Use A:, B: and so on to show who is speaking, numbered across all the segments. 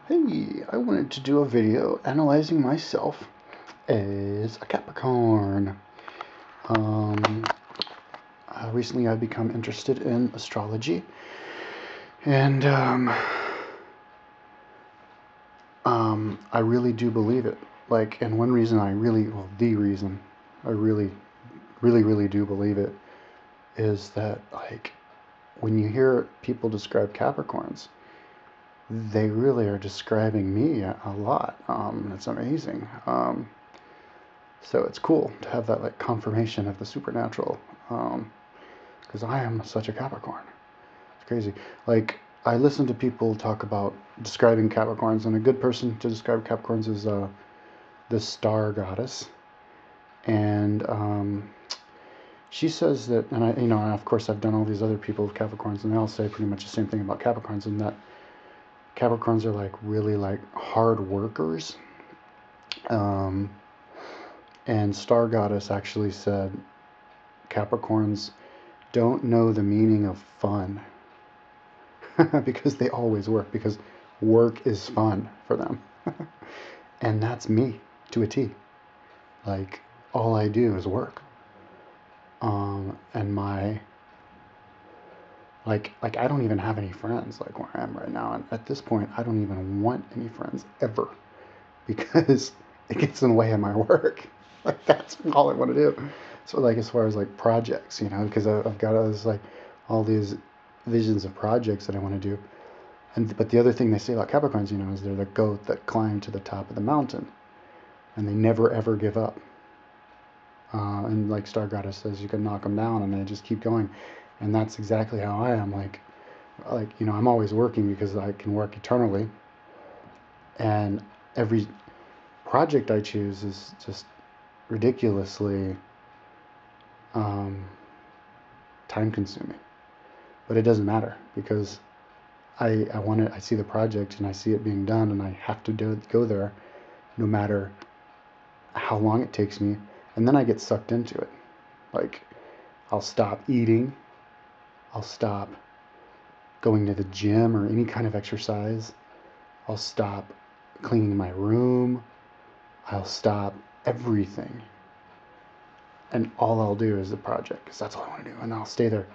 A: Hey, I wanted to do a video analyzing myself as a Capricorn. Um, Recently I've become interested in astrology, and I really do believe it. And one reason the reason I really do believe it is that, when you hear people describe Capricorns, they really are describing me a lot. It's amazing. So it's cool to have that confirmation of the supernatural, because I am such a Capricorn. It's crazy. I listen to people talk about describing Capricorns, and a good person to describe Capricorns is the star goddess, and she says that, and of course, I've done all these other people with Capricorns, and they all say pretty much the same thing about Capricorns, and that Capricorns are really hard workers. Um, and Star Goddess actually said Capricorns don't know the meaning of fun because they always work, because work is fun for them. And that's me to a T. All I do is work. And I don't even have any friends where I am right now. And at this point, I don't even want any friends ever because it gets in the way of my work. That's all I want to do. So as far as projects, because I've got all these visions of projects that I want to do. But the other thing they say about Capricorns, is they're the goat that climbed to the top of the mountain, and they never ever give up. And like Star Goddess says, you can knock them down, and they just keep going. And that's exactly how I am. I'm always working because I can work eternally, and every project I choose is just ridiculously time consuming. But it doesn't matter because I want it. I see the project and I see it being done, and I have to go there, no matter how long it takes me. And then I get sucked into it. I'll stop eating. I'll stop going to the gym or any kind of exercise. I'll stop cleaning my room. I'll stop everything. And all I'll do is the project, because that's all I want to do. And I'll stay there.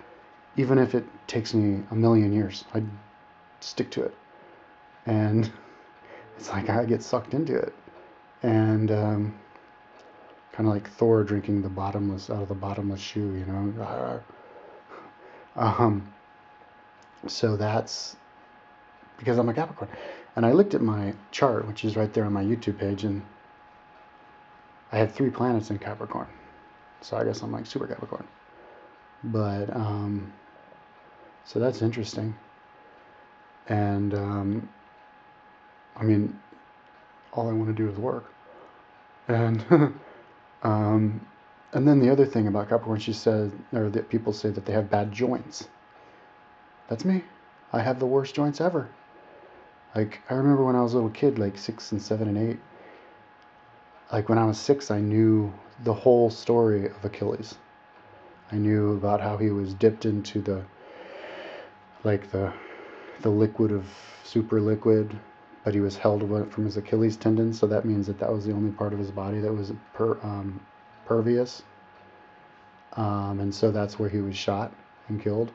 A: Even if it takes me a million years, I stick to it. And it's I get sucked into it. And kind of like Thor drinking the bottomless out of the bottomless shoe, So that's because I'm a Capricorn. And I looked at my chart, which is right there on my YouTube page, and I have 3 planets in Capricorn. So I guess I'm super Capricorn. But so that's interesting. And all I want to do is work. And and then the other thing about Capricorn, she said, or that people say that they have bad joints. That's me. I have the worst joints ever. I remember when I was a little kid, 6 and 7 and 8. When I was 6, I knew the whole story of Achilles. I knew about how he was dipped into the the liquid of super liquid, but he was held from his Achilles tendon, so that means that was the only part of his body that was pervious. And so that's where he was shot and killed,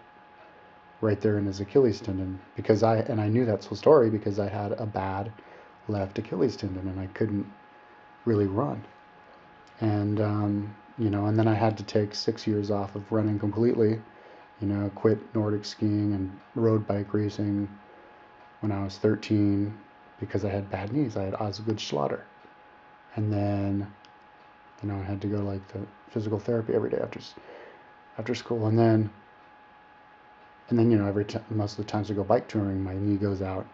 A: right there in his Achilles tendon. I knew that's the story because I had a bad left Achilles tendon and I couldn't really run. And and then I had to take 6 years off of running completely. Quit Nordic skiing and road bike racing when I was 13 because I had bad knees. I had Osgood-Schlatter. And then, I had to go to physical therapy every day after school. And then most of the times I go bike touring, my knee goes out.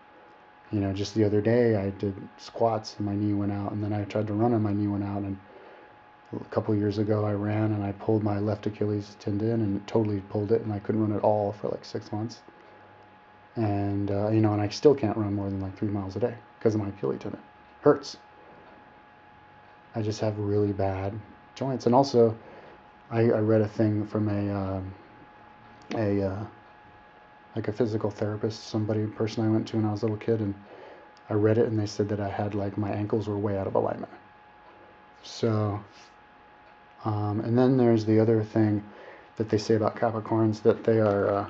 A: Just the other day I did squats and my knee went out, and then I tried to run and my knee went out. And a couple of years ago I ran and I pulled my left Achilles tendon and it totally pulled it, and I couldn't run at all for 6 months. And and I still can't run more than 3 miles a day because of my Achilles tendon. Hurts. I just have really bad joints. And also I read a thing from a physical therapist, person I went to when I was a little kid, and I read it and they said that I had like my ankles were way out of alignment. So, and then there's the other thing that they say about Capricorns, that they're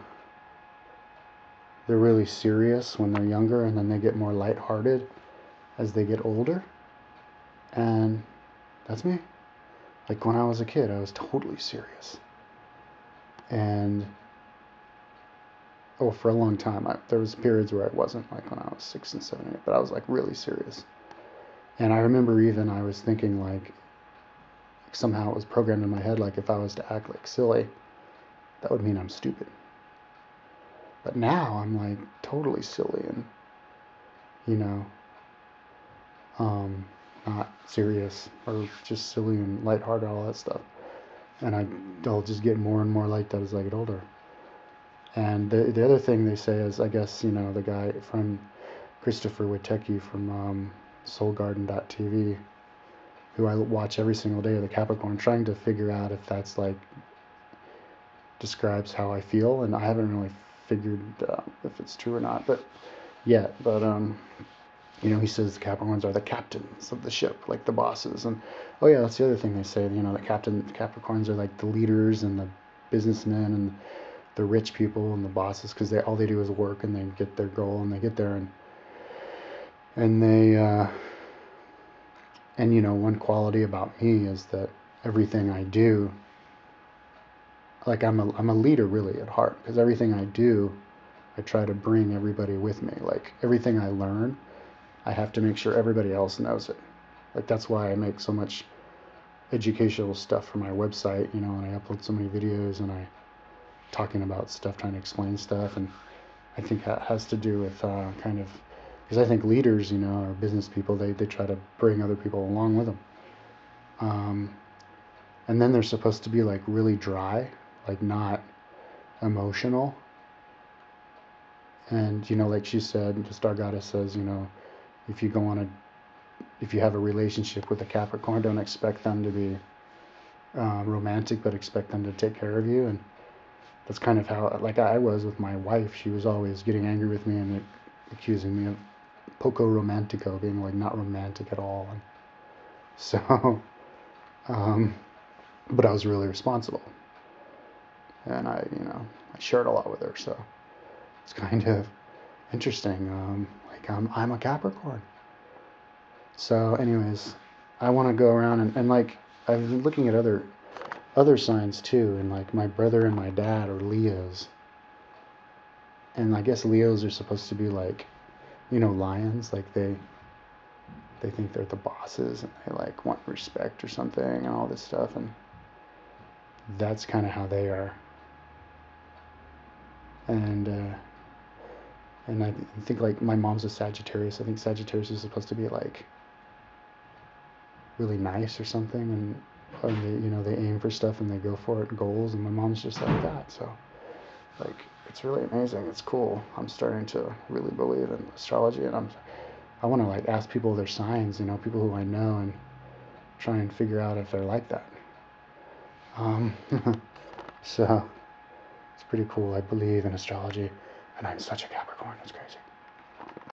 A: really serious when they're younger, and then they get more lighthearted as they get older. And that's me. Like when I was a kid, I was totally serious. And oh, for a long time, there was periods where I wasn't, like when I was 6 and 7, 8, but I was like really serious. And I remember even I was thinking like somehow it was programmed in my head, like if I was to act like silly, that would mean I'm stupid. But now I'm like totally silly and, you know, not serious or just silly and lighthearted, all that stuff. And I'll just get more and more like that as I get older. And the other thing they say is, I guess, you know, the guy from Christopher Witecki from soulgarden.tv, who I watch every single day, of the Capricorn, trying to figure out if that's like describes how I feel, and I haven't really figured if it's true or not, but yet. But you know, he says the Capricorns are the captains of the ship, like the bosses. And oh yeah, that's the other thing they say. You know, the Capricorns are like the leaders and the businessmen and the rich people and the bosses, because all they do is work and they get their goal and they get there, and they and you know, one quality about me is that everything I do, like I'm a leader really at heart, because everything I do, I try to bring everybody with me. Like everything I learn, I have to make sure everybody else knows it. Like that's why I make so much educational stuff for my website, you know, and I upload so many videos, and I talking about stuff, trying to explain stuff. And I think that has to do with kind of, because I think leaders, you know, or business people, they try to bring other people along with them. And then they're supposed to be like really dry, like not emotional. And, you know, like she said, the Star Goddess says, you know, if you go on if you have a relationship with a Capricorn, don't expect them to be romantic, but expect them to take care of you. And that's kind of how, like I was with my wife. She was always getting angry with me and accusing me of poco romantico, being like not romantic at all. And so, but I was really responsible, and you know, I shared a lot with her. So it's kind of interesting. Like I'm a Capricorn. So, anyways, I want to go around and like I've been looking at other signs too, and like my brother and my dad are Leos, and I guess Leos are supposed to be like, you know, lions. Like they think they're the bosses and they like want respect or something and all this stuff, and that's kind of how they are. And I think like my mom's a Sagittarius. I think Sagittarius is supposed to be like really nice or something, and they, you know, they aim for stuff and they go for it, goals. And my mom's just like that. So like it's really amazing. It's cool. I'm starting to really believe in astrology, and I want to like ask people their signs, you know, people who I know, and try and figure out if they're like that. Um, so it's pretty cool. I believe in astrology, and I'm such a Capricorn. It's crazy.